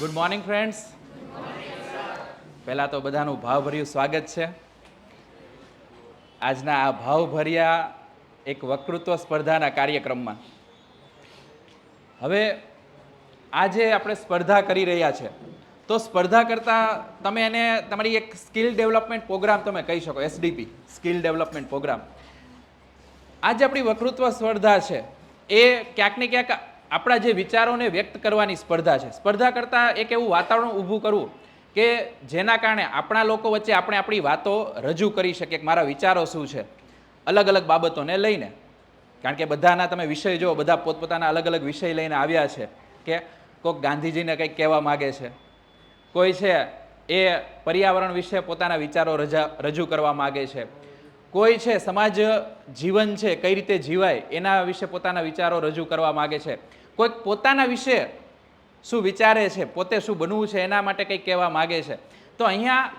Good morning friends. પહેલાં તો બધાનું ભાવભર્યું સ્વાગત છે આજના આ ભાવભર્યા એક વક્તૃત્વ સ્પર્ધાના કાર્યક્રમમાં. હવે આજે આપણે સ્પર્ધા કરી રહ્યા છે તો સ્પર્ધા કરતાં તમે એને તમારી એક સ્કિલ ડેવલપમેન્ટ પ્રોગ્રામ તમે કહી શકો, SDP સ્કિલ ડેવલપમેન્ટ પ્રોગ્રામ. આજે આપણી વક્તૃત્વ સ્પર્ધા છે એ ક્યાંક ને ક્યાંક આપણા જે વિચારોને વ્યક્ત કરવાની સ્પર્ધા છે. સ્પર્ધા કરતાં એક એવું વાતાવરણ ઊભું કરવું કે જેના કારણે આપણા લોકો વચ્ચે આપણે આપણી વાતો રજૂ કરી શકીએ કે મારા વિચારો શું છે અલગ અલગ બાબતોને લઈને. કારણ કે બધાના તમે વિષય જો બધા પોતપોતાના અલગ અલગ વિષય લઈને આવ્યા છે કે કોઈક ગાંધીજીને કંઈક કહેવા માગે છે, કોઈ છે એ પર્યાવરણ વિશે પોતાના વિચારો રજૂ કરવા માગે છે, કોઈ છે સમાજ જીવન છે કઈ રીતે જીવાય એના વિશે પોતાના વિચારો રજૂ કરવા માગે છે, કોઈક પોતાના વિશે શું વિચારે છે, પોતે શું બનવું છે એના માટે કંઈક કહેવા માગે છે. તો અહીંયા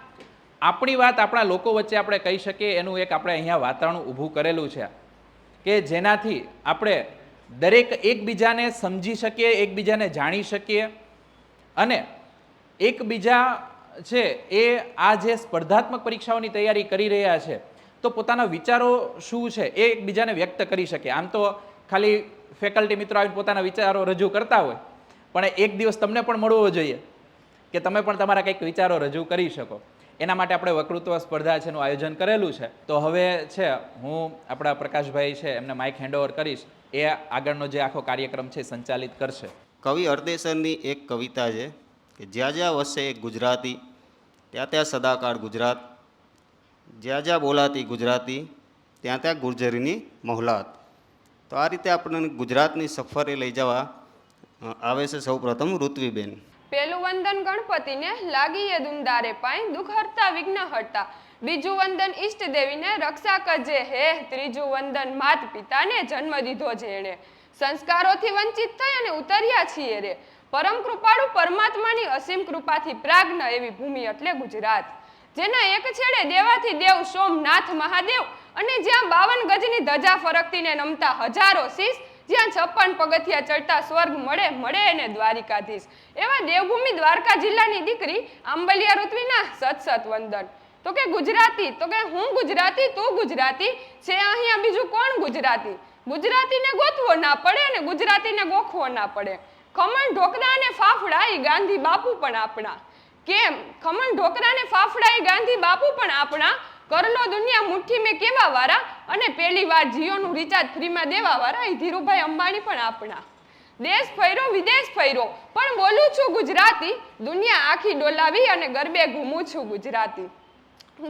આપણી વાત આપણા લોકો વચ્ચે આપણે કહી શકીએ એનું એક આપણે અહીંયા વાતાવરણ ઊભું કરેલું છે કે જેનાથી આપણે દરેક એકબીજાને સમજી શકીએ, એકબીજાને જાણી શકીએ અને એકબીજા છે એ આ જે સ્પર્ધાત્મક પરીક્ષાઓની તૈયારી કરી રહ્યા છે તો પોતાના વિચારો શું છે એ એકબીજાને વ્યક્ત કરી શકે. આમ તો ખાલી ફેકલ્ટી મિત્રો આવીને પોતાના વિચારો રજૂ કરતા હોય, પણ એક દિવસ તમને પણ મળવો જોઈએ કે તમે પણ તમારા કંઈક વિચારો રજૂ કરી શકો. એના માટે આપણે વક્તૃત્વ સ્પર્ધા છે એનું આયોજન કરેલું છે. તો હવે છે હું આપણા પ્રકાશભાઈ છે એમને માઇક હેન્ડઓવર કરીશ, એ આગળનો જે આખો કાર્યક્રમ છે સંચાલિત કરશે. કવિ હરદેસરની એક કવિતા છે કે જ્યાં જ્યાં વસે એક ગુજરાતી ત્યાં ત્યાં સદાકાળ ગુજરાત, જ્યાં જ્યાં બોલાતી ગુજરાતી ત્યાં ત્યાં ગુર્જરીની મહોલાત. તો આ રીતે આપણને ગુજરાતની સફરે લઈ જવા આવે છે સૌપ્રથમ ઋત્વીબેન. પેલું વંદન ગણપતિને લાગીએ દુંદારે પાય દુઃખ હરતા વિઘ્ન હરતા, બીજું વંદન ઈષ્ટ દેવીને રક્ષા કરજે હે, ત્રીજું વંદન માત પિતાને જન્મ દીધો જેણે, સંસ્કારોથી વંચિત થઈ અને ઉતર્યા છીએ રે, પરમ કૃપાળુ પરમાત્માની અસીમ કૃપાથી પ્રાજ્ઞ એવી ભૂમિ એટલે ગુજરાત, જેના એક છેડે દેવાથી દેવ સોમનાથ મહાદેવ અને જ્યાં 52 ગજની ધજા ફરકતીને નમતા હજારો શીશ, જ્યાં 56 પગથિયા ચડતા સ્વર્ગ મળે મળે એને દ્વારિકાધીશ, એવા દેવભૂમિ દ્વારકા જિલ્લાની દીકરી આંબલિયા ઋત્વીના સત સત વંદન. તો કે ગુજરાતી, તો કે હું ગુજરાતી તું ગુજરાતી છે, અહીંયા બીજું કોણ ગુજરાતી, ગુજરાતીને ગોતવો ના પડે અને ગુજરાતીને ગોખવો ના પડે. ખમણ ઢોકળા અને ફાફડા એ ગાંધી બાપુ પણ આપણા, કેમ ખમણ ઢોકળા ને ફાફડા એ ગાંધી બાપુ પણ આપણા, કરલો દુનિયા મુઠ્ઠી મેં કેવા વાળા અને પહેલી વાર જીઓનું રિચાર્જ ફ્રીમાં દેવા વાળા એ ધીરુભાઈ અંબાણી પણ આપણા. દેશ ફર્યો વિદેશ ફર્યો પણ બોલું છું ગુજરાતી, દુનિયા આખી ડોલાવી અને ગરબે ઘૂમું છું ગુજરાતી.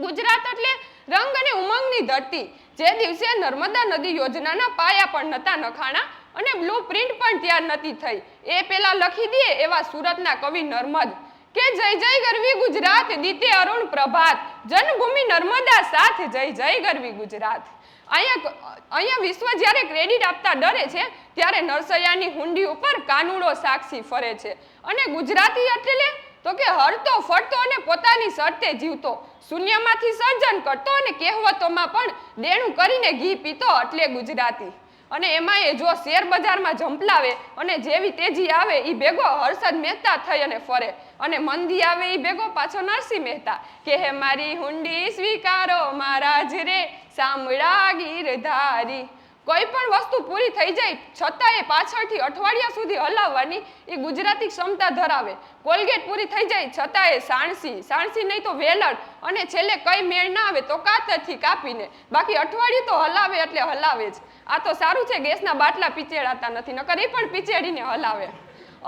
ગુજરાત એટલે રંગ અને ઉમંગની ધરતી, જે દિવસે નર્મદા નદી યોજનાના પાયા પણ નતા નખાણા અને બ્લુ પ્રિન્ટ પણ તૈયાર નથી થઈ, એ પેલા લખી દે એવા સુરતના કવિ નર્મદ કે જય જય ગરવી ગુજરાત દીતે અરુણ પ્રભાત, જન્મભૂમિ નર્મદા સાથ જય જય ગરવી ગુજરાત. અહીંયા વિશ્વ જ્યારે ક્રેડિટ આપતા ડરે છે ત્યારે નરસૈયાની હુંડી ઉપર કાનુડો સાક્ષી ફરે છે. અને ગુજરાતી એટલે તો કે હરતો ફરતો અને પોતાની શરતે જીવતો, શૂન્યમાંથી સર્જન કરતો અને કહેવતોમાં પણ દેણું કરીને ઘી પીતો એટલે ગુજરાતી. અને એમાં એ જો શેર બજારમાં ઝંપલાવે અને જેવી તેજી આવે એ ભેગો હર્ષદ મહેતા થઈ અને ફરે, અને મંદી આવે એ ભેગો પાછો નરસિંહ મહેતા કે હે મારી હુંડી સ્વીકારો મહારાજ રે સાંભળા ગીરધારી. કોઈ પણ વસ્તુ પૂરી થઈ જાય છતાં એ પાછળથી અઠવાડિયા સુધી હલાવવાની એ ગુજરાતી ક્ષમતા ધરાવે. કોલગેટ પૂરી થઈ જાય છતાં એ સાણસી નહીં તો વેલણ, અને છેલ્લે કઈ મેળ ના આવે તો કાતરથી કાપીને, બાકી અઠવાડિયું તો હલાવે એટલે હલાવે જ. આ તો સારું છે ગેસના બાટલા પીચેડાતા નથી, નકર એ પણ પીચેડીને હલાવે.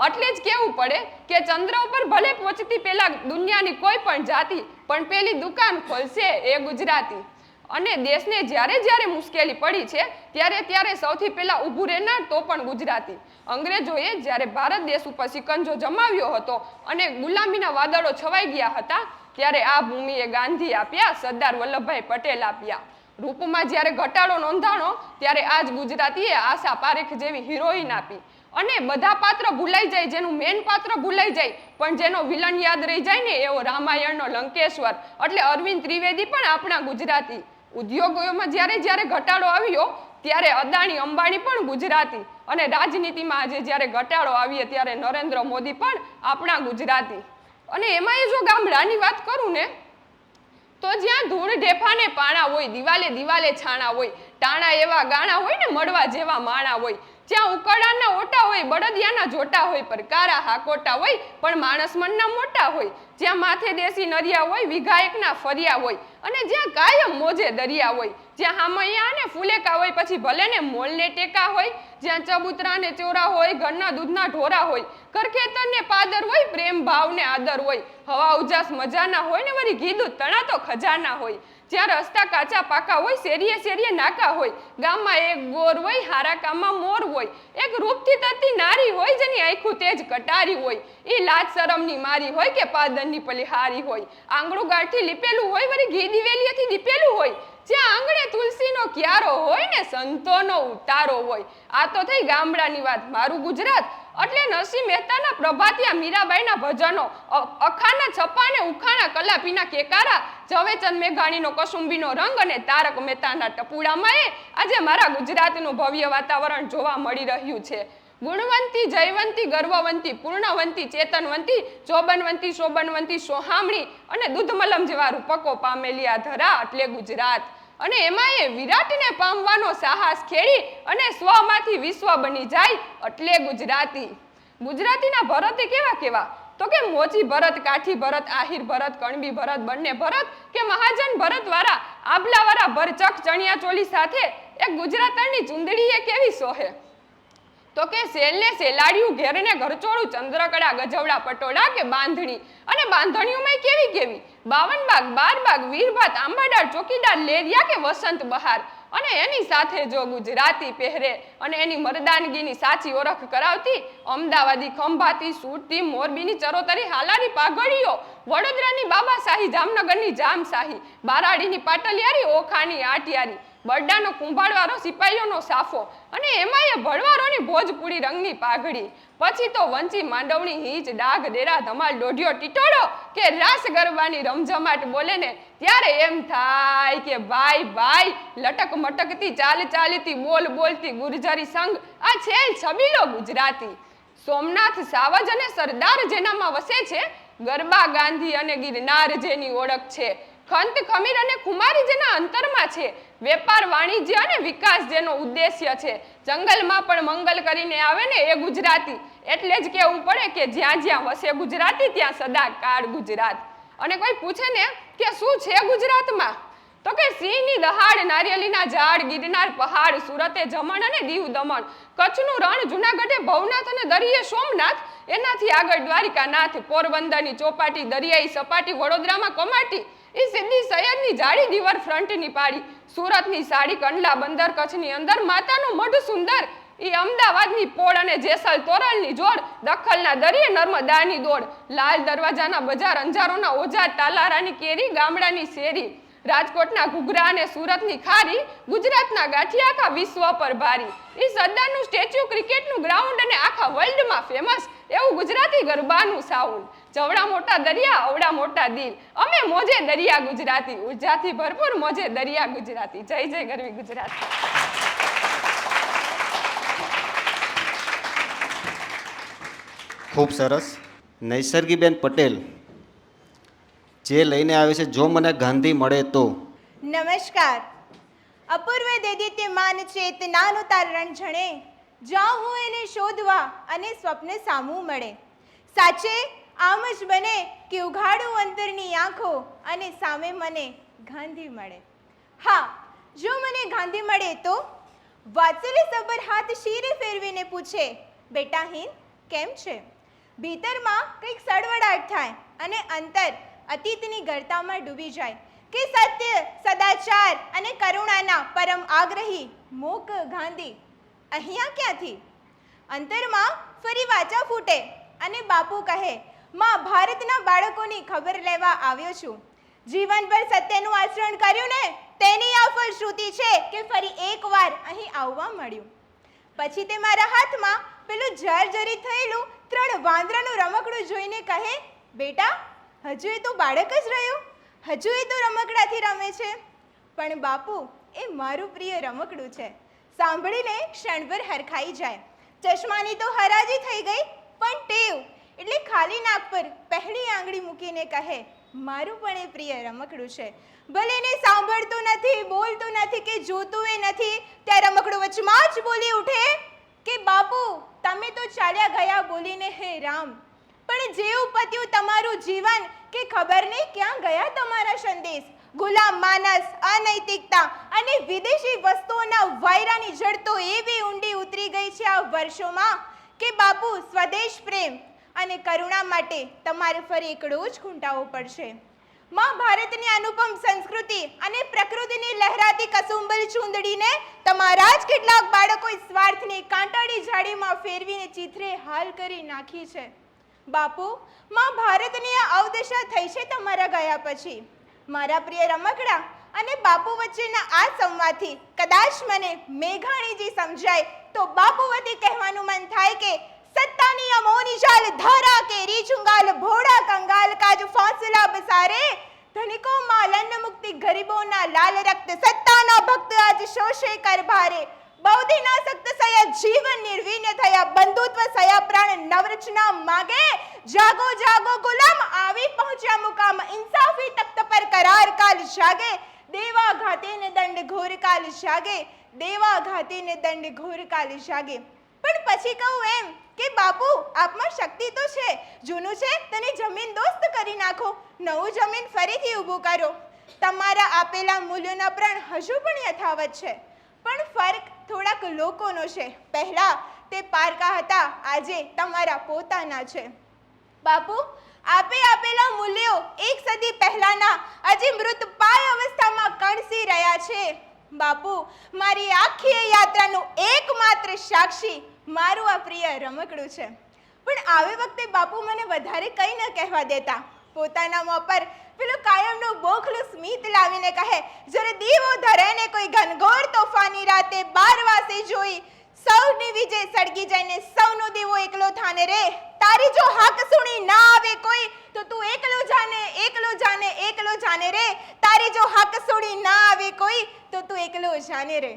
એટલે જ કેવું પડે કે ચંદ્ર ઉપર ભલે પહોંચતી પેલા દુનિયાની કોઈ પણ જાતિ પણ પેલી દુકાન ખોલશે એ ગુજરાતી. અને દેશને જ્યારે જ્યારે મુશ્કેલી પડી છે ત્યારે સૌથી પહેલા ઊભું રહેનાર તો પણ ગુજરાતી. અંગ્રેજોએ જ્યારે ભારત દેશ ઉપર સિકંજો જમાવ્યો હતો અને ગુલામીના વાદળો છવાઈ ગયા હતા ત્યારે આ ભૂમિએ ગાંધી આપ્યા, સરદાર વલ્લભભાઈ પટેલ આપ્યા. રૂપમાં જ્યારે ઘટાડો નોંધાણો ત્યારે આજ ગુજરાતીએ આશા પારેખ જેવી હિરોઈન આપી. અને બધા પાત્ર ભૂલાઈ જાય, જેનું મેન પાત્ર ભૂલાઈ જાય પણ જેનો વિલન યાદ રહી જાય ને એવો રામાયણનો લંકેશ્વર એટલે અરવિંદ ત્રિવેદી પણ આપણા ગુજરાતી. ઉદ્યોગોમાં જ્યારે ઘટાડો આવ્યો ત્યારે અદાણી અંબાણી પણ ગુજરાતી, અને રાજનીતિમાં આજે જ્યારે ઘટાડો આવીએ ત્યારે નરેન્દ્ર મોદી પણ આપણા ગુજરાતી. અને એમાંય જો ગામડાની વાત કરું ને તો જ્યાં ધૂળ ઢેફાને પાણા હોય, દિવાલે દિવાલે છાણા હોય, ટાણા એવા ગાણા હોય ને મળવા જેવા માણા હોય, જ્યાં ઉકરડાના ઓટા હોય, બળદિયાના જોટા હોય, પરકારા હાકોટા હોય પણ માણસ મનના મોટા હોય, જ્યાં માથે દેશી નરિયા હોય, વીઘા એકના ફરિયા હોય, અને જ્યાં કાયમ મોજે દરિયા હોય, જ્યાં હામૈયા અને ફુલેકા હોય પછી ભલે ને મોલને ટેકા હોય, જ્યાં ચબૂતરા ને ચોરા હોય, ઘરના દૂધના ઢોરા હોય, ઘરખેતર ને પાદર હોય, પ્રેમ ભાવ ને આદર હોય, હવા ઉજાસ મજાના હોય ને વળી ઘી દૂધ તણા તો ખજાના હોય, જ્યાં રસ્તા કાચા પાકા હોય, શેરીએ શેરીએ નાકા હોય, ગામમાં એક ગોર હોય, હારા કામમાં મોર હોય, એક રૂપથી તરતી નારી હોય જેની આંખું તેજ કટારી હોય, એ લાજ શરમની મારી હોય કે પાદરની પલિહારી હોય, આંગળું ગાંઠથી લીપેલું હોય વળી ઘી દિવેલીએથી દીપેલું હોય, જ્યાં આંગણે તુલસીનો ક્યારો હોય ને સંતોનો ઉતારો હોય. આ તો થઈ ગામડાની વાત. મારું ગુજરાત એટલે નરસિંહ મહેતાના પ્રભાતિયા, મીરાબાઈના ભજનો, અખાના છપ્પા ને ઉખાણા કલાપીના કેકારા, ઝવેરચંદ મેઘાણીનો કસુંબીનો રંગ અને તારક મહેતાના ટપુડામાં આજે મારા ગુજરાતનું ભવ્ય વાતાવરણ જોવા મળી રહ્યું છે. ગુણવંતી, જયવંતી, ગર્વવંતી, પૂર્ણવંતી, ચેતનવંતી, જોબનવંતી, શોભનવંતી, સોહામણી અને દૂધમલમ જેવા રૂપકો પામેલી આ ધરા એટલે ગુજરાત. અને એમાં એ વિરાટને પામવાનો સાહસ ખેડી અને સ્વમાંથી વિશ્વ બની જાય એટલે ગુજરાતી. ગુજરાતીના ભરત કેવા કેવા? તો કે મોચી ભરત, કાઠી ભરત, આહિર ભરત, કણબી ભરત, બંને ભરત કે મહાજન ભરત વાળા આબલાવાળા ભરચક ચણિયા ચોલી સાથે એક ગુજરાતની ચુંદડીએ કેવી સોહે. તો કે સેલને સેલાડિયું, ઘેરને ઘરચોળું, ચંદ્રકડા, ગજવડા, પટોળા કે બાંધણી, અને બાંધણીઓમાં કેવી કેવી 52 બાગ, 12 બાગ, વીરભાત, આંબાડાળ, ચોકીદાર, લેરિયા કે વસંત બહાર. અને એની સાથે જો ગુજરાતી પહેરે અને એની મર્દાનગીની સાચી ઓળખ કરાવતી અમદાવાદી ખંભાતી, સુરતી, મોરબીની ચરોતરી હાલારી પાઘડીઓ, વડોદરાની બાબાશાહી, જામનગરની જામશાહી, બારાડીની પાટલિયારી, ઓખાની આટિયારી, બરડાનો કુંભાળવાળો સિપાહીઓનો સાફો, અને એમાંય ભળવારોની ભોજપુરી રંગની પાઘડી. પછી તો વંચી, માંડવણી, હીચ, ડાઘ, ડેરા, ધમાલ, દોઢિયો, ટીટોળો કે રાસ ગરબાની રમઝમાટ બોલે ને ત્યારે એમ થાય કે ભાઈ ભાઈ લટક મટકતી, ચાલ ચાલતી, બોલ બોલતી ગુર્જરી સંઘ આ છે છબીલો ગુજરાતી. સોમનાથ, સાવજ અને સરદાર જેનામાં વસે છે, ગરબા, ગાંધી અને ગિરનાર જેની ઓળખ છે, ખંત, ખમીર અને ખુમારી જેના અંતરમાં છે, વેપાર, વાણિજ્ય અને વિકાસ જેનો ઉદ્દેશ્ય છે, જંગલમાં પણ મંગલ કરીને આવે ને એ ગુજરાતી. એટલે જ કહેવું પડે કે જ્યાં જ્યાં વસે ગુજરાતી ત્યાં સદાકાળ ગુજરાત. અને કોઈ પૂછે ને કે શું છે ગુજરાતમાં, તો કે સિંહની દહાડ, નારિયેળીના ઝાડ, ગિરનાર પહાડ, સુરતે જમણ અને દીવ દમણ, કચ્છનું રણ, જુનાગઢે ભવનાથ અને દરિયે સોમનાથ, એનાથી આગળ દ્વારિકાનાથ, પોરબંદરની ચોપાટી, દરિયાઈ સપાટી, વડોદરામાં કમાટી, એ સીધી સૈયદની જાડી દીવાર ફ્રન્ટની પાડી, સુરતની સાડી, કંડલા બંદર, કચ્છની અંદર માતાનું મઢ સુંદર, એ અમદાવાદની પોળ અને જેસલ તોરલની જોડ, દખલના દરિયે નર્મદાની દોડ, લાલ દરવાજાના બજાર, અંજારોના ઓજા, તાલારાની કેરી, ગામડાની શેરી, રાજકોટના ઘૂઘરા અને સુરતની ખારી, ગુજરાતના ગાંઠિયા આખા વિશ્વ પર ભારી, એ સરદારનું સ્ટેચ્યુ, ક્રિકેટનું ગ્રાઉન્ડ અને આખા વર્લ્ડમાં ફેમસ એવું ગુજરાતી ગરબાનું સાઉન્ડ. જવડા મોટા દરિયા, અવડા મોટા દિલ, અમે મોજે દરિયા ગુજરાતી, ઉર્જાથી ભરપૂર મોજે દરિયા ગુજરાતી. જય જય ગરવી ગુજરાતી. ખૂબ સરસ. નૈસર્ગીબેન પટેલ જે લઈને આવે છે જો મને ગાંધી મળે તો. નમસ્કાર. અપૂર્વ દૈદિત્યમાન ચેતનાનું તારણ જણે, જાઉં હું એને શોધવા અને સ્વપ્ન સામું મળે. સાચે આમ જ બને કે ઉઘાડું અંતરની આંખો અને સામે મને ગાંધી મળે. હા, જો મને ગાંધી મળે તો વાત્સલ્ય સબર હાથ શીરે ફેરવીને પૂછે, બેટા હિન કેમ છે? ભીતરમાં કંઈક સળવળાટ થાય અને અંતર અતીતની ગર્તામાં ડૂબી જાય કે સત્ય, સદાચાર અને કરુણાના પરમ આગ્રહી મૂક ગાંધી અહીંયા ક્યાંથી? અંતરમાં ફરી વાચા ફૂટે અને બાપુ કહે, માં ભારતના બાળકોની ખબર લેવા આવ્યો છું. જીવનભર સત્યનું આચરણ કર્યું ને તેની આ ફલશ્રુતિ છે કે ફરી એકવાર અહીં આવવા મળ્યું. પછી તે મારા હાથમાં પેલું જર્જરિત થયેલું 3 વાંદરાનું રમકડું જોઈને કહે, બેટા હજુ એ તો બાળક જ રહ્યો, હજુ એ તો રમકડાથી રમે છે. પણ બાપુ, એ મારું પ્રિય રમકડું છે. સાંભળીને ક્ષણભર હરખાઈ જાય. ચશ્માની તો હરાજી થઈ ગઈ, પણ ટેવ એટલે ખાલી નાક પર પહેલી આંગળી મૂકીને કહે, મારું પણ એ પ્રિય રમકડું છે. ભલે એને સાંભળતું નથી, બોલતું નથી કે જોતું એ નથી, ત્યાં રમકડું વચમાં જ બોલી ઉઠે કે બાપુ તમે તો ચાલ્યા ગયા બોલીને હે રામ, પણ જેવું પત્યું તમારું જીવન કે ખબર નહીં ક્યાં ગયા તમારા સંદેશ. ગુલામ માનસ, અનૈતિકતા અને વિદેશી વસ્તુઓના વાયરાની જડ તો એવી ઊંડી ઉતરી ગઈ છે આ વર્ષોમાં કે બાપુ સ્વદેશ પ્રેમ અને કરુણા માટે તમારે ફરી એકડો જ ખૂંટાવવો પડશે. મહાભારતની અનુપમ સંસ્કૃતિ અને પ્રકૃતિની લહેરાતી કસુંબલ ચૂંદડીને તમારા જ કેટલાક બાળકોએ સ્વાર્થની કાંટાળી જાળીમાં ફેરવીને ચીથરે હાલ કરી નાખી છે. બાપુ મહાભારતની આ અવદશા થઈ છે તમારા ગયા પછી. મારા પ્રિય રમકડા અને બાપુ વચ્ચેના આ સંવાદથી કદાચ મને મેઘાણીજી સમજાય તો બાપુ વતી કહેવાનું મન થાય કે સત્તાની અમોની ચાલ ધારા કેરી ચુંગાલ ભોળા કંગાલ કાજ ફાંસલા બસારે ધનિકો માલન મુક્તિ ગરીબોના લાલ રક્ત સત્તાના ભક્ત આજ શોષે કર ભારે બૌદ્ધિના સક્ત સયા જીવન નિર્વિન થયા બંધુત્વ સયા પ્રાણ નવરચના માગે જાગો જાગો ગુલામ આવી પહોંચ્યા મુકામ ઇન્સાફી તખ્ત પર કરાર કાલ જાગે દેવા ઘાતે ને દંડ ઘોર કાલ જાગે દેવા ઘાતે ને દંડ ઘોર કાલ જાગે. પણ પછી કહું એમ કે બાપુ આપમાં શક્તિ તો છે, જૂનું છે તેને જમીન દોસ્ત કરી નાખો, નવું જમીન ફરીથી ઊભું કરો. તમારા આપેલા મૂલ્યોના પ્રણ હજુ પણ યથાવત છે, પણ ફરક થોડાક લોકોનો છે. પહેલા તે પારકા હતા, આજે તમારા પોતાના છે. બાપુ આપે આપેલા મૂલ્યો એક સદી પહેલાના હજી મૃત પાય અવસ્થામાં કણસી રહ્યા છે. બાપુ મારી આખી યાત્રાનું એકમાત્ર સાક્ષી મારું આ પ્રિય રમકડું છે. પણ આવી વખતે બાપુ મને વધારે કંઈ ન કહેવા દેતા. પોતાના મોં પર પેલું કાયમનું બોખલું સ્મિત લાવીને કહે, જ્યારે દીવો ધરે ને કોઈ ઘનઘોર તોફાની રાતે 12 વાસે જોઈ સૌની વિજય સળગી જઈને સૌનો દીવો એકલો થાને રે. તારી જો હાક સુણી ના આવે કોઈ તો તું એકલો જાને એકલો જાને એકલો જાને રે. તારી જો હાક સુણી ના આવે કોઈ તો તું એકલો જાને રે.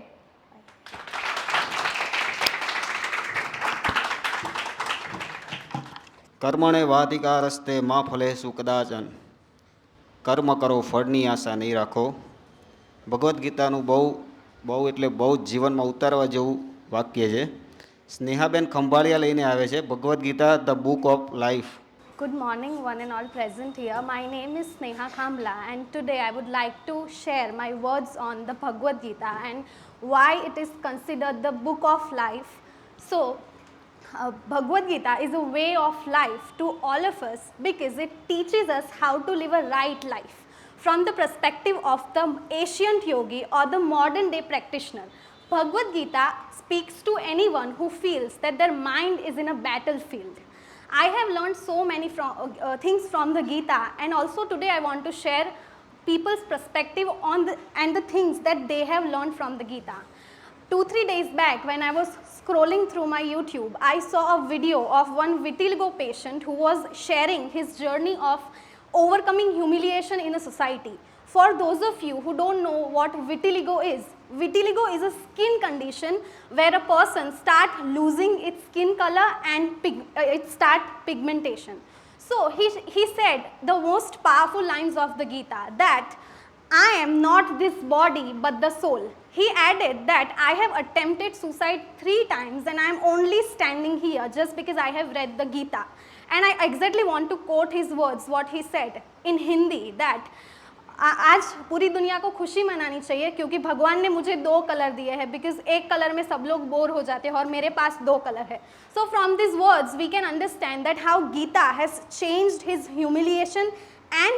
કર્મણે વાધિકા રસ્તે માં ફલેસુ કદાચન. કર્મ કરો ફળની આશા નહીં રાખો. ભગવદ્ ગીતાનું બહુ એટલે બહુ જ જીવનમાં ઉતારવા જેવું વાક્ય છે. સ્નેહાબેન ખંભાળિયા લઈને આવે છે Bhagavad Gita the book of life. Good morning, one and all present here. My name is Sneha Khambla, and today I would like to share my words on the Bhagavad Gita and why it is considered the book of life. So, Bhagavad Gita is a way of life to all of us because it teaches us how to live a right life from the perspective of the ancient yogi or the modern day practitioner. Bhagavad Gita speaks to anyone who feels that their mind is in a battlefield. I have learned so many things from the Gita, and also today I want to share people's perspective on the things that they have learned from the Gita. 2-3 days back when I was scrolling through my YouTube, I saw a video of one vitiligo patient who was sharing his journey of overcoming humiliation in a society. For those of you who don't know what vitiligo is a skin condition where a person starts losing its skin color and it starts pigmentation. So he said the most powerful lines of the Gita, that I am not this body but the soul. He added that I have attempted suicide 3 times and I am only standing here just because I have read the Gita. And I exactly want to quote his words, what he said in Hindi, that आज पूरी दुनिया को खुशी मनानी चाहिए क्योंकि भगवान ने मुझे 2 कलर दिए हैं, बिकॉज एक कलर में सब लोग बोर हो जाते हैं और मेरे पास 2 कलर है. So from this words we can understand that how Gita has changed his humiliation and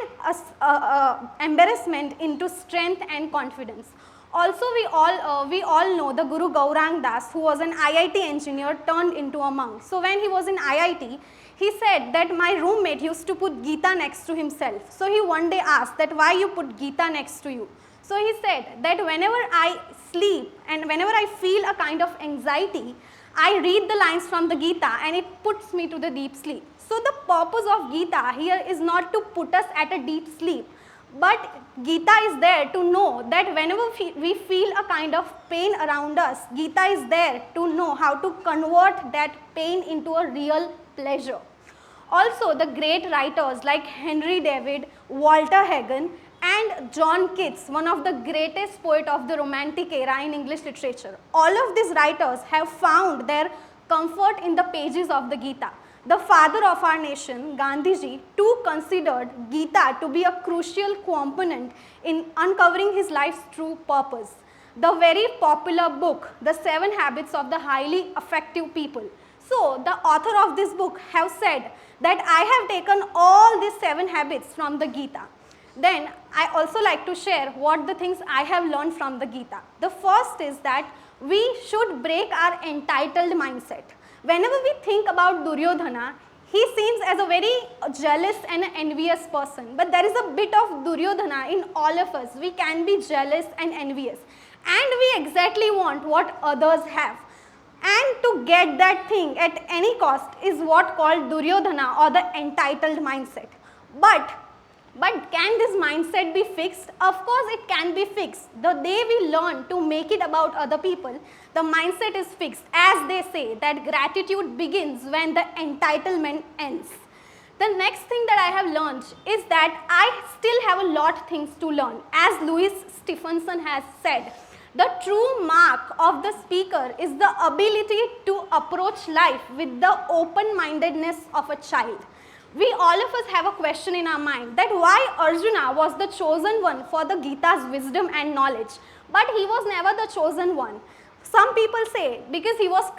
embarrassment into strength and confidence. Also, we all know the Guru Gaurang Das, who was an IIT engineer turned into a monk. So when he was in IIT, he said that my roommate used to put Gita next to himself. So he one day asked that why you put Gita next to you. So he said that whenever I sleep and whenever I feel a kind of anxiety, I read the lines from the Gita and it puts me to the deep sleep. So the purpose of Gita here is not to put us at a deep sleep, But Gita is there to know that whenever we feel a kind of pain around us, Gita is there to know how to convert that pain into a real pleasure. Also, the great writers like Henry David, Walter Hagen, and John Keats, one of the greatest poets of the Romantic era in English literature, all of these writers have found their comfort in the pages of the Gita. The father of our nation, Gandhiji, too considered Gita to be a crucial component in uncovering his life's true purpose. The very popular book, The 7 Habits of the Highly Effective People. So, the author of this book have said that I have taken all these 7 habits from the Gita. Then, I also like to share what the things I have learned from the Gita. The first is that we should break our entitled mindset. Whenever we think about Duryodhana, he seems as a very jealous and envious person. But there is a bit of Duryodhana in all of us. We can be jealous and envious. And we exactly want what others have. And to get that thing at any cost is what called Duryodhana or the entitled mindset. But can this mindset be fixed? Of course it can be fixed. The day we learn to make it about other people, the mindset is fixed. As they say that gratitude begins when the entitlement ends. The next thing that I have learned is that I still have a lot of things to learn. As Louis Stevenson has said, the true mark of the speaker is the ability to approach life with the open-mindedness of a child. We all of us have a question in our mind that why Arjuna was the chosen one for the Gita's wisdom and knowledge, but he was never the chosen one. Some people say because he was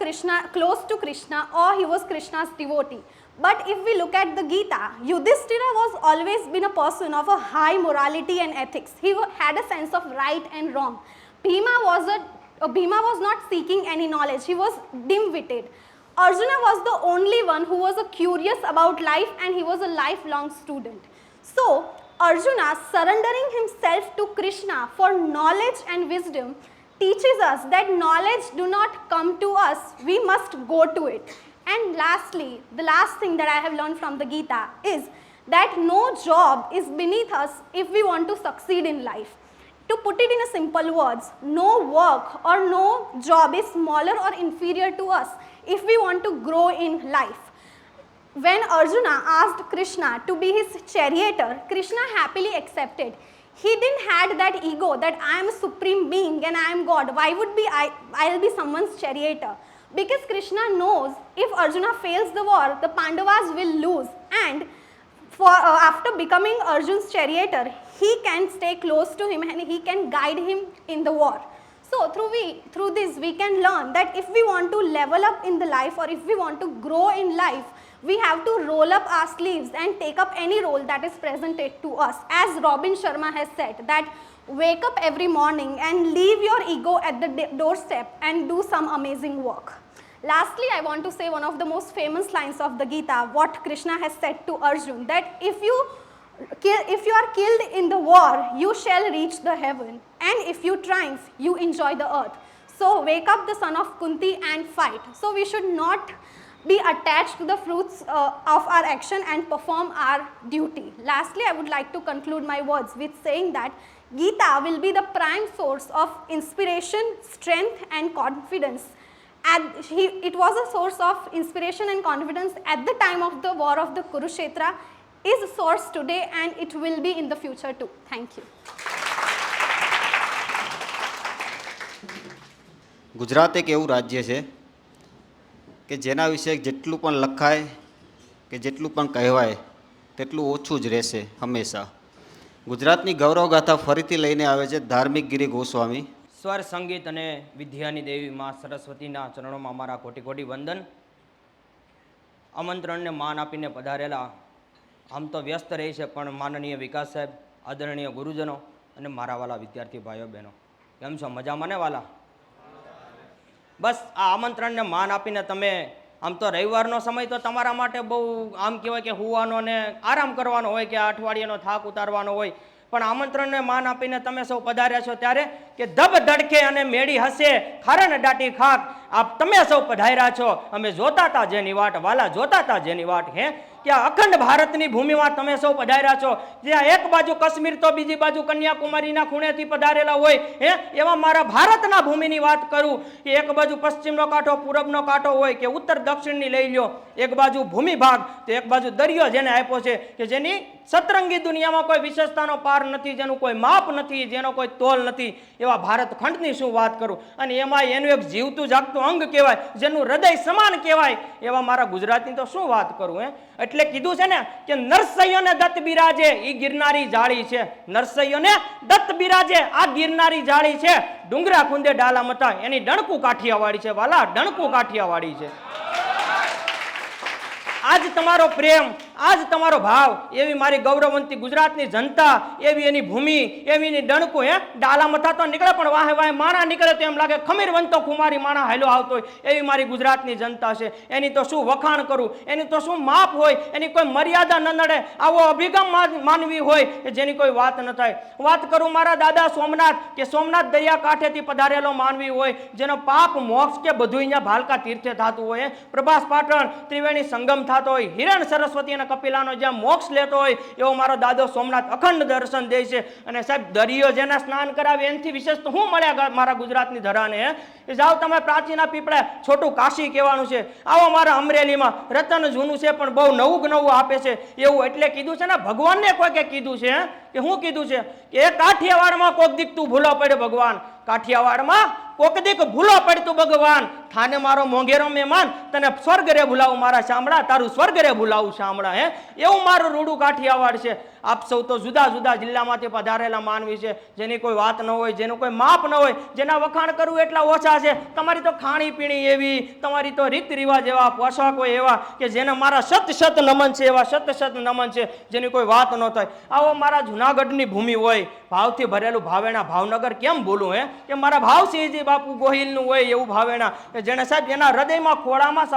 close to Krishna, or he was Krishna's devotee. But if we look at the Gita, Yudhishthira was always been a person of a high morality and ethics. He had a sense of right and wrong. Bhima was not seeking any knowledge. He was dim-witted. Arjuna was the only one who was curious about life, and he was a lifelong student. So, Arjuna surrendering himself to Krishna for knowledge and wisdom teaches us that knowledge do not come to us, we must go to it. And lastly, the last thing that I have learned from the Gita is that no job is beneath us if we want to succeed in life. To put it in a simple words, no work or no job is smaller or inferior to us if we want to grow in life. When Arjuna asked Krishna to be his charioteer, Krishna happily accepted. He didn't had that ego that I am a supreme being and I am God. Why would I'll be someone's charioteer? Because Krishna knows if Arjuna fails the war, the Pandavas will lose. And after becoming Arjun's charioteer, he can stay close to him and he can guide him in the war. So through this we can learn that if we want to level up in the life, or if we want to grow in life, we have to roll up our sleeves and take up any role that is presented to us. As Robin Sharma has said, that wake up every morning and leave your ego at the doorstep and do some amazing work. Lastly, I want to say one of the most famous lines of the Gita, what Krishna has said to Arjun, that if you are killed in the war, you shall reach the heaven, and if you triumph, you enjoy the earth. So wake up the son of Kunti and fight. So we should not be attached to the fruits of our action and perform our duty. Lastly, I would like to conclude my words with saying that Gita will be the prime source of inspiration, strength and confidence. It was a source of inspiration and confidence at the time of the war of the Kurukshetra, is a source today, and it will be in the future too. Thank you. Gujarat એક એવું રાજ્ય છે કે જેના વિશે જેટલું પણ લખાય કે જેટલું પણ કહેવાય તેટલું ઓછું જ રહેશે હંમેશા. ગુજરાતની ગૌરવગાથા ફરીથી લઈને આવે છે ધાર્મિક ગિરી ગોસ્વામી. સ્વર સંગીત અને વિદ્યાની દેવી માં સરસ્વતીના ચરણોમાં મારા કોટી કોટી વંદન. આમંત્રણને માન આપીને પધારેલા આમ તો વ્યસ્ત રહી છે, પણ માનનીય વિકાસ સાહેબ, આદરણીય ગુરુજનો અને મારા વાલા વિદ્યાર્થી ભાઈઓ બહેનો, કેમ છો? મજામાં ને વાલા? બસ આ આમંત્રણને માન આપીને તમે આમ તો રવિવારનો સમય તો તમારા માટે બહુ આમ કહેવાય કે હુવાનો ને આરામ કરવાનો હોય, કે આ અઠવાડિયાનો થાક ઉતારવાનો હોય, પણ આમંત્રણને માન આપીને તમે સૌ પધાર્યા છો ત્યારે કે ધબ ધડકે અને મેળી હસે ખારણ દાટી ખાક, આપ તમે સૌ પધાર્યા છો. અમે જોતા હતા જેની વાટ, વાલા જોતા હતા જેની વાટ, હે કે આ અખંડ ભારતની ભૂમિમાં તમે સૌ પધાર્યા છો, જ્યાં એક બાજુ કાશ્મીર તો બીજી બાજુ કન્યાકુમારીના ખૂણેથી પધારેલા હોય હે, એવા મારા ભારતના ભૂમિની વાત કરું કે એક બાજુ પશ્ચિમનો કાંઠો, પૂરબનો કાંઠો હોય કે ઉત્તર દક્ષિણની લઈ લ્યો, એક બાજુ ભૂમિ ભાગ તો એક બાજુ દરિયો જેને આપ્યો છે કે જેની સતરંગી દુનિયામાં કોઈ વિશેષતાનો પાર નથી, જેનું કોઈ માપ નથી, જેનો કોઈ તોલ નથી, એવા ભારત ખંડની શું વાત કરું, અને એમાં એનું એક જીવતું જાગતું અંગ કહેવાય, જેનું હૃદય સમાન કહેવાય, એવા મારા ગુજરાતની તો શું વાત કરું હે. એટલે કીધું છે ને કે નરસૈયોને દત્ત બિરાજે ઈ ગિરનારી જાળી છે, નરસૈયોને દત્ત બિરાજે આ ગિરનારી જાળી છે, ડુંગરા ખુંદે ડાલા મતા એની ડણકું કાઠિયાવાડી છે વાલા, ડણકું કાઠિયાવાડી છે. આજ તમારો પ્રેમ, આજ તમારો ભાવ, એવી મારી ગૌરવવંતી ગુજરાતની જનતા, એવી એની ભૂમિ, એવી એની ડણકું હે, ડાલા મથા તો નીકળે પણ વાહે વાહે માણા નીકળે તો એમ લાગે ખમીર વંતો ખુમારી માણા હાલો આવતો હોય, એવી મારી ગુજરાતની જનતા છે. એની તો શું વખાણ કરું, એની તો શું માપ હોય, એની કોઈ મર્યાદા ન નડે, આવો અભિગમ માનવી હોય કે જેની કોઈ વાત ન થાય. વાત કરું મારા દાદા સોમનાથ કે સોમનાથ દરિયા કાંઠેથી પધારેલો માનવી હોય, જેનો પાપ મોક્ષ કે બધું અહીંયા ભાલકા તીર્થે થતું હોય, પ્રભાસ પાટણ ત્રિવેણી સંગમ થતો હોય, હિરણ સરસ્વતી અને કપિલાનો જ્યાં મોક્ષ લેતો હોય, એવો મારો દાદો સોમનાથ અખંડ દર્શન દે છે. અને સાહેબ દરિયો જેના સ્નાન કરાવે એનાથી વિશેષ તો શું મળ્યા મારા ગુજરાતની ધરાને હે. જાઓ તમે પ્રાચીના પીપળે છોટું કાશી કહેવાનું છે, આવો મારા અમરેલીમાં રતન જૂનું છે પણ બહુ નવું નવું આપે છે એવું. એટલે કીધું છે ને ભગવાનને કોઈ કીધું છે કે હું કીધું છે કે એ કાઠિયાવાડમાં કોક દીક તું ભૂલો પડે ભગવાન, કાઠિયાવાડમાં કોક દીક ભૂલો પડતું ભગવાન, થાને મારો મોંઘેરો મહેમાન, તને સ્વર્ગ રે ભૂલાવું મારા શામળા, તારું સ્વર્ગ રે ભૂલાવું શામળા હે. એવું મારું રૂડું કાઠિયાવાડ છે. આપ સૌ તો જુદા જુદા જિલ્લામાંથી પધારેલા માનવી છે, જેની કોઈ વાત ન હોય, જેનું કોઈ માપ ન હોય, જેના વખાણ કરવું એટલા ઓછા છે. તમારી તો ખાણી પીણી એવી, તમારી તો રીત રિવાજ એવા, પોશાકો એવા કે જેને મારા શત નમન છે, એવા શત નમન છે, જેની કોઈ વાત ન થાય. આવો મારા જુનાગઢની ભૂમિ હોય, ભાવથી ભરેલું ભાવેણા, ભાવનગર કેમ બોલું હે, કે મારા ભાવસિંહજી બાપુ ગોહિલનું હોય એવું ભાવેણા, કે જેને સાહેબ એના હૃદયમાં ખોળામાં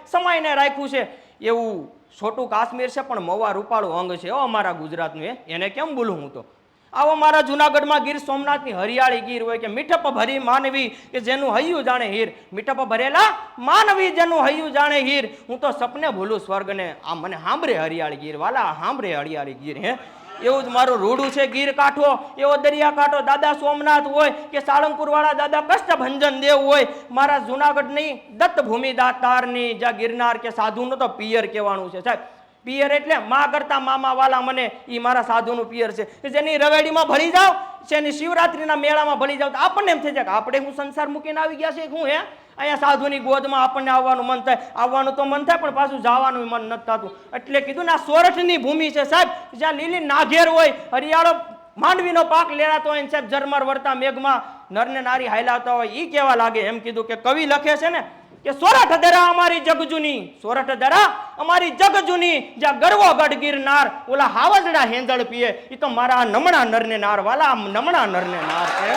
સમાઈને રાખ્યું છે એવું છોટું કાશ્મીર છે પણ મવા રૂપાળું અંગ છે અમારા ગુજરાતનું હે, એને કેમ બોલું હું તો. આવો મારા જુનાગઢમાં ગીર સોમનાથની હરિયાળી ગીર હોય કે મીઠપ ભરી માનવી કે જેનું હૈયું જાણે હીર, મીઠપ ભરેલા માનવી જેનું હૈયું જાણે હીર, હું તો સપને ભૂલું સ્વર્ગને, આ મને સાંભળે હરિયાળી ગીર વાલા, સાંભળે હરિયાળી ગીર હે. એવું જ મારું રૂડું છે ગીર કાંઠો, એવો દરિયા કાંઠો દાદા સોમનાથ હોય કે સાળંગપુર વાળા દાદા કષ્ટભંજન દેવ હોય, મારા જુનાગઢની દત્ત ભૂમિ દાતારની જ્યાં ગિરનાર કે સાધુનું તો પિયર કહેવાનું છે સાહેબ. પિયર એટલે માં કરતા મામા વાલા મને, એ મારા સાધુનું પિયર છે, જેની રવેડીમાં ભળી જાવ છે, એની શિવરાત્રીના મેળામાં ભળી જાવ તો આપણને એમ થઈ જાય કે આપણે હું સંસાર મૂકીને આવી ગયા છે હું હે. અહીંયા સાધુની ગોદમાં આપણને આવવાનું મન થાય, આવવાનું તો મન થાય પણ પાછું જવાનું મન નથી થતું. એટલે કીધું ને આ સોરઠની ભૂમિ છે સાહેબ, જ્યાં લીલી નાઘેર હોય, હરિયાળો માંડવીનો પાક લેરાતો હોય સાહેબ, ઝરમર વરતા મેઘમાં નરને નારી હાયલાવતા હોય, ઈ કેવા લાગે. એમ કીધું કે કવિ લખે છે ને કે સોરઠ દરા અમારી જગજુની, સોરઠ દરા અમારી જગજુની, જ્યાં ગરવો ગઢ ગિરનાર, ઓલા હાવજડા હેંજળ પીએ, એ તો મારા નમણા નરને નાર વાલા, નમણા નરને નાર છે.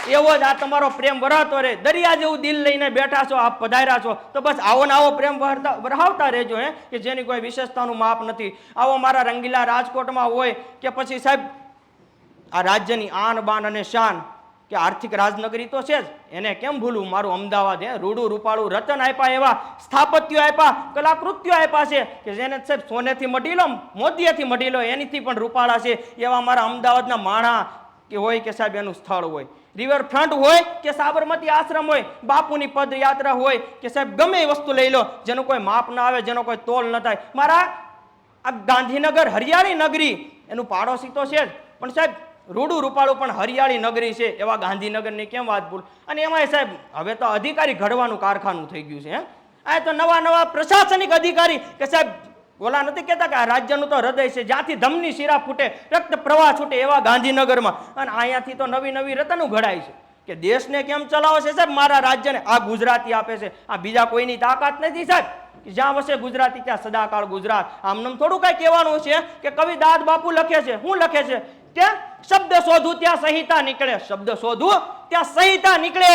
એવો જ આ તમારો પ્રેમ વરાતો રહે, દરિયા જેવું દિલ લઈને બેઠા છો, આપ પધાર્યા છો તો બસ આવો ને આવો પ્રેમ વરાવતા રહેજો હે, કે જેની કોઈ વિશેષતાનું માપ નથી. આવો મારા રંગીલા રાજકોટમાં હોય કે પછી સાહેબ આ રાજ્યની આન બાન અને શાન કે આર્થિક રાજનગરી તો છે જ, એને કેમ ભૂલું મારું અમદાવાદ હે. રૂડું રૂપાળું રતન આપ્યા, એવા સ્થાપત્યો આપ્યા, કલાકૃત્યો આપ્યા છે કે જેને સાહેબ સોનેથી મઢી લો, મોતીએથી મઢી લો, એનીથી પણ રૂપાળા છે. એવા મારા અમદાવાદના માણા કે હોય કે સાહેબ એનું સ્થળ હોય, રિવરફ્રન્ટ હોય કે સાબરમતી આશ્રમ હોય, બાપુની પદયાત્રા હોય કે સાહેબ ગમે એ વસ્તુ લઈ લો, જેનું કોઈ માપ ના આવે, જેનો કોઈ તોલ ન થાય. મારા આ ગાંધીનગર હરિયાળી નગરી, એનું પાડોશી તો છે જ પણ સાહેબ રૂડું રૂપાળું પણ હરિયાળી નગરી છે, એવા ગાંધીનગરની કેમ વાત ભૂલ. અને એમાંય સાહેબ હવે તો અધિકારી ઘડવાનું કારખાનું થઈ ગયું છે. આ તો નવા નવા પ્રશાસનિક અધિકારી કે સાહેબ ઓલા નથી કહેતા કે આ રાજ્યનું તો હૃદય છે, જ્યાંથી ધમની શીરા ફૂટે, રક્ત પ્રવાહ છૂટે, એવા ગાંધીનગરમાં. અને અહીંયાથી તો નવી નવી રતનું ઘડાય છે કે દેશને કેમ ચલાવો છે સાહેબ મારા રાજ્યને. આ ગુજરાતી આપે છે, આ બીજા કોઈની તાકાત નથી સાહેબ. જ્યાં વસે ગુજરાતી ત્યાં સદાકાળ ગુજરાત. આમનું થોડું કઈ કહેવાનું છે કે કવિ દાદ બાપુ લખે છે, શું લખે છે કે શબ્દ શોધું ત્યાં સંહિતા નીકળે, શબ્દ શોધું ત્યાં સંહિતા નીકળે,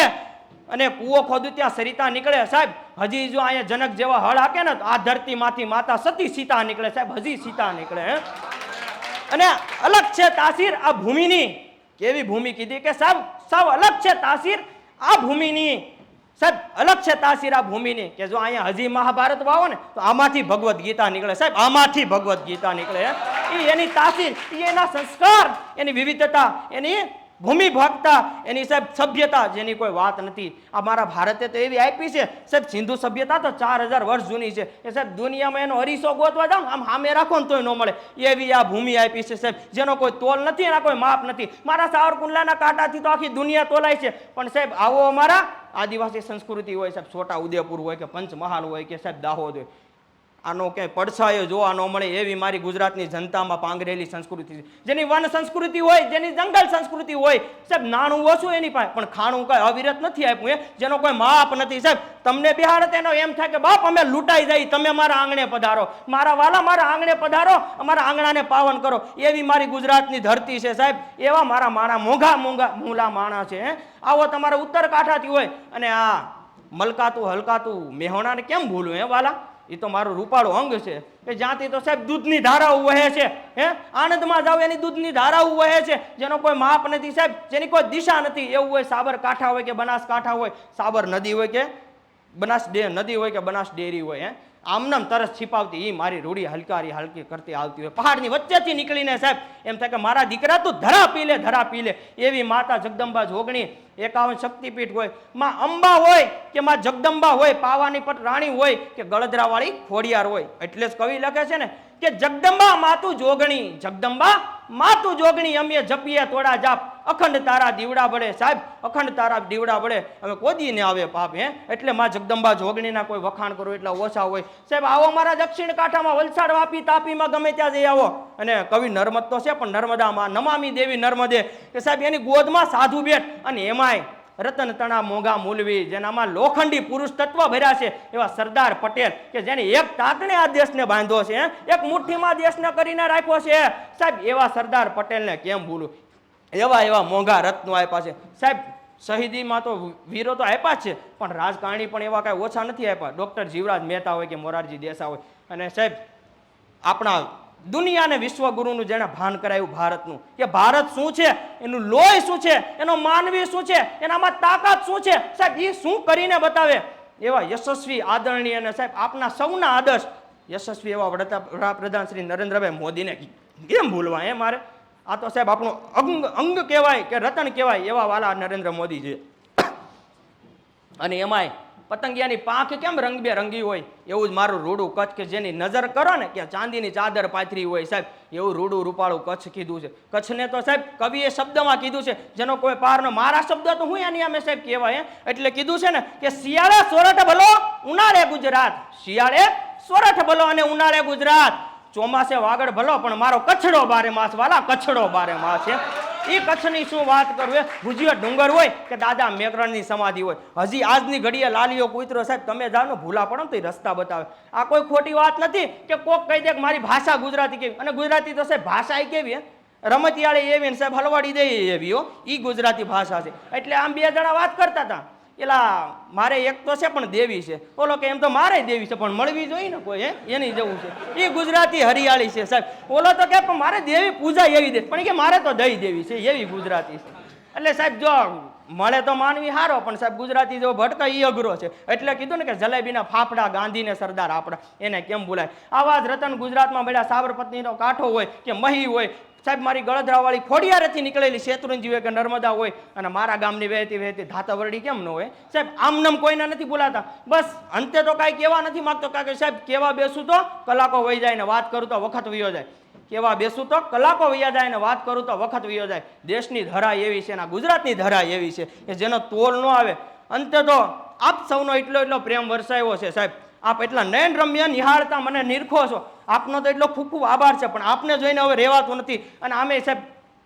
અને કૂવો ખોદું ત્યાં સરિતા નીકળે. સાહેબ હજી જો અહીંયા જનક જેવા હળ હાકે ને તો આ ધરતીમાંથી માતા સતી સીતા નીકળે સાહેબ, હજી સીતા નીકળે. અને અલગ છે તાસીર આ ભૂમિની. કેવી ભૂમિ કીધી કે સાહેબ સાવ અલગ છે તાસીર આ ભૂમિની. સાહેબ અલગ છે તાસીર આ ભૂમિની કે જો અહીંયા હજી મહાભારત વાવો ને તો આમાંથી ભગવદ્ ગીતા નીકળે સાહેબ, આમાંથી ભગવદ્ ગીતા નીકળે. એની તાસીર, એના સંસ્કાર, એની વિવિધતા, એની ભૂમિ ભાગતા, એની સાહેબ સભ્યતા જેની કોઈ વાત નથી. આ મારા ભારતે તો એવી આપી છે સાહેબ, સિંધુ સભ્યતા તો 4000 વર્ષ જૂની છે એ સાહેબ, દુનિયામાં એનો અરીસો ગોતવા જાવ આમ સામે રાખો ને તોય ન મળે એવી આ ભૂમિ આપી છે સાહેબ, જેનો કોઈ તોલ નથી, એના કોઈ માપ નથી. મારા સાવરકુંડલાના કાંટાથી તો આખી દુનિયા તોલાય છે. પણ સાહેબ આવો અમારા આદિવાસી સંસ્કૃતિ હોય સાહેબ, છોટા ઉદેપુર હોય કે પંચમહાલ હોય કે સાહેબ દાહોદ હોય, આનો ક્યાંય પડછાયો જોવા ન મળે એવી મારી ગુજરાતની જનતામાં પાંગરેલી સંસ્કૃતિ છે. જેની વન સંસ્કૃતિ હોય, જેની જંગલ સંસ્કૃતિ હોય સાહેબ, નાણું ઓછું એની પાસે પણ ખાણું કઈ અવિરત નથી આપ્યું જેનો કોઈ માપ નથી સાહેબ. તમને બિહાર એનો એમ થાય કે બાપ અમે લૂંટાઈ જાય, તમે મારા આંગણે પધારો, મારા વાલા મારા આંગણે પધારો, અમારા આંગણાને પાવન કરો, એવી મારી ગુજરાતની ધરતી છે સાહેબ. એવા મારા માણા મોંઘા મોંઘા મૂલા માણા છે. આવો તમારા ઉત્તર કાંઠાથી હોય અને આ મલકાતું હલકાતું મેહોણાને કેમ ભૂલું હે વાલા? એ તો મારું રૂપાળું અંગ છે કે જ્યાંથી તો સાહેબ દૂધની ધારાઓ વહે છે. આણંદમાં જાવ એની દૂધની ધારાઓ વહે છે જેનો કોઈ માપ નથી સાહેબ, જેની કોઈ દિશા નથી. એવું હોય સાબરકાંઠા હોય કે બનાસકાંઠા હોય, સાબર નદી હોય કે બનાસ નદી હોય કે બનાસ ડેરી હોય, આમનામ તરસ छिपावती એ મારી રૂડી હલકારી હલકી કરતી આવતી હોય. પહાડની વચ્ચેથી નીકળીને સાહેબ એમ થાય કે મારા દીકરા તું ધરા પી લે, ધરા પી લે. એવી માતા જગદંબા જોગણી 51 શક્તિપીઠ હોય, માં અંબા હોય કે માં જગદંબા હોય, પાવાની પટ રાણી હોય કે ગળદરાવાળી ખોડિયાર હોય. એટલે જ કવિ લખે છે ને કે જગદંબા માતું જોગણી, જગદંબા માતું જોગણી, અમે જપીએ તોડા જાપ, અખંડ તારા દીવડા બળે સાહેબ, અખંડ તારા દીવડા બળે અમે કોદીને આવે પાપ. એટલે માં જગદંબા જોગણીના કોઈ વખાણ કરો એટલા ઓછા હોય સાહેબ. આવો મારા દક્ષિણ કાંઠામાં વલસાડ વાપી તાપીમાં ગમે ત્યાં જઈ આવો અને કવિ નર્મદ તો છે પણ નર્મદામાં નમામી દેવી નર્મદે કે સાહેબ એની ગોદમાં સાધુ બેઠ અને એમાંય રતન તણા મોંઘા મૂલવી, જેનામાં લોખંડી પુરુષ તત્વ ભર્યા છે એવા સરદાર પટેલ કે જેને એક તાતણે આ દેશને બાંધ્યો છે, એક મુઠ્ઠીમાં દેશને કરીને રાખ્યો છે સાહેબ. એવા સરદાર પટેલને કેમ ભૂલું? એવા મોંઘા રત્નો આપ્યા છે સાહેબ. શહીદીમાં તો વીરો તો આપ્યા જ છે પણ રાજકારણી પણ એવા કાંઈ ઓછા નથી આપ્યા. ડૉક્ટર જીવરાજ મહેતા હોય કે મોરારજી દેસાઈ હોય. અને સાહેબ આપણા દુનિયાને વિશ્વગુરુનું જેણે ભાન કરાયું ભારતનું, કે ભારત શું છે, એનું લોહી શું છે, એનો માનવી શું છે, એનામાં તાકાત શું છે સાહેબ, એ શું કરીને બતાવે. એવા યશસ્વી આદરણીય અને સાહેબ આપના સૌના આદર્શ યશસ્વી એવા વડાપ્રધાન શ્રી નરેન્દ્રભાઈ મોદીને કેમ ભૂલવા? મારે આ તો સાહેબ આપણું અંગ કહેવાય કે રતન કહેવાય એવા વાલા નરેન્દ્ર મોદી છે. અને એમાંય પતંગિયાની પાંખ કેમ રંગબેરંગી હોય એવું જ મારું રૂડું કચ્છ કે જેની નજર કરો ને કે ચાંદીની ચાદર પાથરી હોય સાહેબ, એવું રૂડું રૂપાળું કચ્છ કીધું છે. કચ્છને તો સાહેબ કવિએ શબ્દમાં કીધું છે જેનો કોઈ પાર ન. મારા શબ્દ તો હું એની અમે સાહેબ કહેવાય. એટલે કીધું છે ને કે શિયાળે સોરઠ ભલો ઉનાળે ગુજરાત, શિયાળે સોરઠ ભલો અને ઉનાળે ગુજરાત, ચોમાસે વાગડ ભલો પણ મારો કચ્છડો બારે માસ વાલા, કચ્છડો બારે માસ છે. એ કચ્છની શું વાત કરું? ભુજિયા ડુંગર હોય કે દાદા મેઘરણની સમાધિ હોય, હજી આજની ઘડીએ લાલીઓ કૂતરો સાહેબ તમે જાઓ ને ભૂલા પડો ને તો એ રસ્તા બતાવે. આ કોઈ ખોટી વાત નથી કે કોક કહી દે કે મારી ભાષા ગુજરાતી કેવી, અને ગુજરાતી તો સાહેબ ભાષા કેવી રમતિયાળી એવી સાહેબ હલવાડી દે એવી એ ગુજરાતી ભાષા છે. એટલે આમ બે જણા વાત કરતા હતા, એલા મારે એક તો છે પણ દેવી છે, બોલો કે એમ તો મારે દેવી છે પણ મળવી જોઈએ ને કોઈ એની જવું છે. એ ગુજરાતી હરિયાળી છે સાહેબ. બોલો તો કે મારે દેવી પૂજા એવી દે પણ કે મારે તો દઈ દેવી છે એવી ગુજરાતી છે. એટલે સાહેબ જો મળે તો માનવી હારો પણ સાહેબ ગુજરાતી જો ભટકા એ અઘરો છે. એટલે કીધું ને કે જલેબીના ફાફડા ગાંધીને સરદાર આપણા, એને કેમ ભૂલાય? આવા જ રતન ગુજરાતમાં મળ્યા. સાબરમતીનો કાંઠો હોય કે મહી હોય સાહેબ, મારી ગળદરાવાળી ખોડિયારેથી નીકળેલી શેત્રુંજી હોય કે નર્મદા હોય, અને મારા ગામની વહેતી વહેતી ધાતાવરડી કેમ ન હોય સાહેબ? આમનામ કોઈના નથી બોલાતા. બસ અંતે તો કાંઈ કહેવા નથી માગતો કારણ કે સાહેબ કહેવા બેસું તો કલાકો વહી જાય ને વાત કરું તો વખત વયો જાય. કહેવા બેસું તો કલાકો વયા જાય ને વાત કરું તો વખત વયો જાય. દેશની ધરા એવી છે, ગુજરાતની ધરા એવી છે કે જેનો તોલ ન આવે. અંતે તો આપ સૌનો એટલો પ્રેમ વરસાવ્યો છે સાહેબ. આપ એટલા નયન રમ્ય નિહાળતા મને નિરખો છો, આપનો તો એટલો ખૂબ ખૂબ આભાર છે. પણ આપને જોઈને હવે રહેવાતું નથી. અને આમે સાહેબ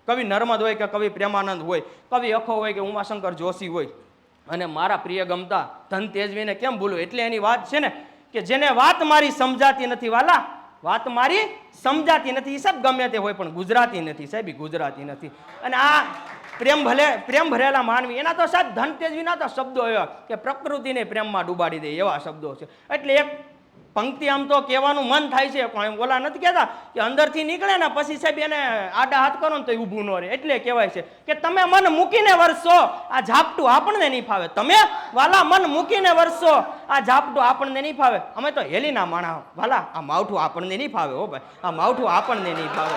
કવિ નર્મદ હોય કે કવિ પ્રેમાનંદ હોય, કવિ અખો હોય કે ઉમાશંકર જોશી હોય, અને મારા પ્રિય ગમતા ધન તેજવીને કેમ ભૂલું? એટલે એની વાત છે ને કે જેને વાત મારી સમજાતી નથી વાલા, વાત મારી સમજાતી નથી. સાહેબ ગમે તે હોય પણ ગુજરાતી નથી સાહેબ, ગુજરાતી નથી. અને આ પ્રેમ ભરેલા માનવી એના તો સાહેબ ધન તેજવીના તો શબ્દો એવા કે પ્રકૃતિને પ્રેમમાં ડૂબાડી દે એવા શબ્દો છે. એટલે એક પંક્તિ આમ તો કહેવાનું મન થાય છે, પણ ઓલા નથી કહેતા કે અંદરથી નીકળે ને પછી સાહેબ એને આડા હાથ કરો ને તો ઊભું ન રહે. એટલે કહેવાય છે કે તમે મન મૂકીને વરસો, આ ઝાપટું આપણને નહીં ફાવે. તમે વાલા મન મૂકીને વરસો, આ ઝાપટું આપણને નહીં ફાવે. અમે તો હેલીના માણા વાલા, આ માવઠું આપણને નહીં ફાવે. હો ભાઈ, આ માવઠું આપણને નહીં ફાવે.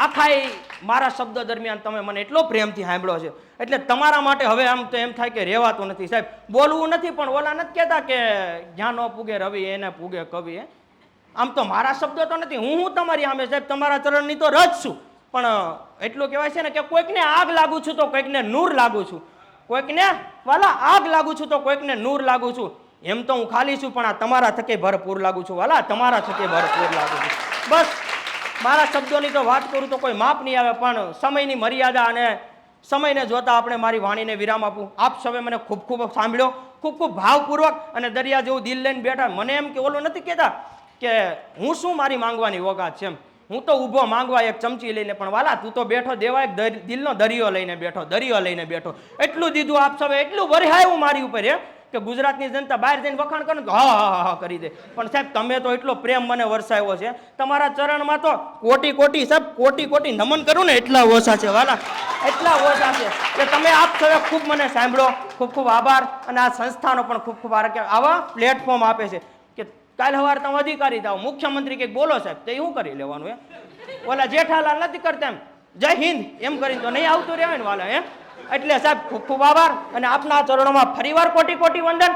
આખા મારા શબ્દ દરમિયાન તમે મને એટલો પ્રેમથી સાંભળ્યો છે, એટલે તમારા માટે હવે આમ તો એમ થાય કે રહેવાતું નથી સાહેબ. બોલવું નથી, પણ ઓલા નથી કહેતા કે જ્યાં ન પૂગે રવિ એને પૂગે કવિ. આમ તો મારા શબ્દો તો નથી, હું તમારી સામે સાહેબ તમારા ચરણની તો રજ છું. પણ એટલું કહેવાય છે ને કે કોઈકને આગ લાગુ છું તો કોઈકને નૂર લાગુ છું, કોઈકને વાલા આગ લાગુ છું તો કોઈકને નૂર લાગુ છું. એમ તો હું ખાલી છું, પણ આ તમારા થકે ભરપૂર લાગુ છું વાલા, તમારા થકે ભરપૂર લાગુ છું. બસ મારા શબ્દોની તો વાત કરું તો કોઈ માપ નહીં આવે, પણ સમયની મર્યાદા અને સમયને જોતા આપણે મારી વાણીને વિરામ આપું. આપ સૌએ મને ખૂબ ખૂબ સાંભળ્યો, ખૂબ ખૂબ ભાવપૂર્વક, અને દરિયા જેવું દિલ લઈને બેઠા. મને એમ કે ઓલું નથી કહેતા કે હું શું મારી માંગવાની ઓકાત છે એમ, હું તો ઊભો માંગવા એક ચમચી લઈને, પણ વાલા તું તો બેઠો દેવા એક દિલનો દરિયો લઈને બેઠો, દરિયો લઈને બેઠો. એટલું દીધું આપ સૌએ, એટલું વરહાયું મારી ઉપર કે ગુજરાતની જનતા બહાર જઈને વખાણ કરે તો હા હા હા કરી દે. પણ સાહેબ તમે તો એટલો પ્રેમ મને વરસાવ્યો છે, તમારા ચરણમાં તો કોટી કોટી સાહેબ કોટી કોટી નમન કરું ને એટલા ઓછા છે વાલા, એટલા ઓછા છે કે તમે આપ સૌએ ખૂબ મને સાંભળો. ખૂબ ખૂબ આભાર. અને આ સંસ્થાનો પણ ખૂબ ખૂબ આભાર કે આવા પ્લેટફોર્મ આપે છે. કે કાલ સવારે તમે અધિકારી થાવ, મુખ્યમંત્રી કંઈક બોલો સાહેબ, તો શું કરી લેવાનું? ઓલા જેઠાલાલ નથી કરતા એમ જય હિન્દ એમ કરીને તો નહીં આવતું રહેવાય ને વાલા. એટલે સાહેબ ખૂબ ખૂબ આભાર, અને આપના ચરણોમાં ફરીવાર કોટી કોટી વંદન.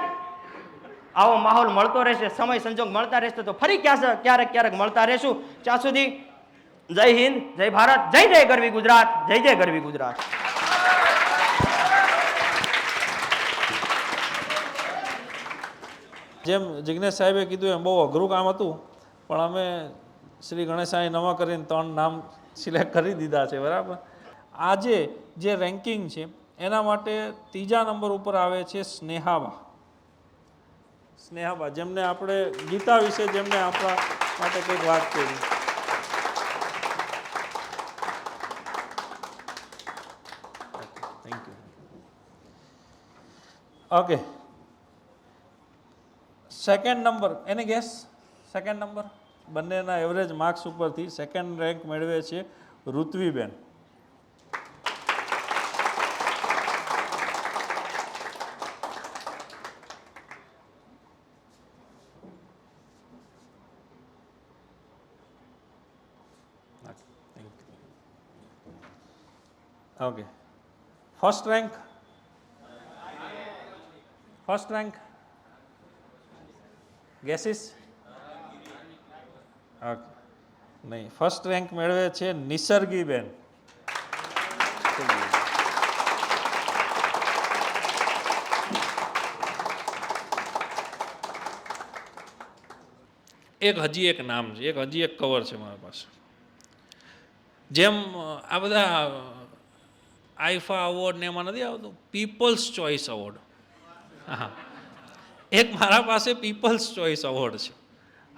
આવો માહોલ મળતો રહેશે, સમય સંજોગ મળતા રહેશે તો ફરી ક્યારેક ક્યારેક મળતા રહેશું. ત્યાં સુધી જય હિન્દ, જય ભારત, જય જય ગરવી ગુજરાત, જય જય ગરવી ગુજરાત. જેમ જિજ્ઞેશ સાહેબે કીધું એમ બહુ અઘરું કામ હતું, પણ અમે શ્રી ગણેશાય નમઃ કરીને 3 નામ સિલેક્ટ કરી દીધા છે, બરાબર. આજે જે રેન્કિંગ છે એના માટે 3જા નંબર ઉપર આવે છે સ્નેહાબા. સ્નેહાબા જેમને આપણે ગીતા વિશે જેમને આપણા માટે કંઈક વાત કરી. Thank you. Okay, second number એને ગેસ. સેકન્ડ નંબર બંનેના એવરેજ માર્ક્સ ઉપરથી સેકન્ડ રેન્ક મેળવે છે ઋત્વીબેન. Okay, first rank. First rank guesses. Okay, નહીં, ફર્સ્ટ રેન્ક મેળવે છે નિસર્ગીબેન. હજી એક નામ છે, હજી એક કવર છે મારા પાસે. જેમ આ બધા આઈફા અવોર્ડ ને એમાં નથી આવતું પીપલ્સ ચોઇસ અવોર્ડ, હા, એક મારા પાસે પીપલ્સ ચોઇસ અવોર્ડ છે.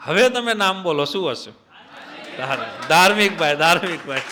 હવે તમે નામ બોલો, શું હશે? ધાર્મિકભાઈ. ધાર્મિકભાઈ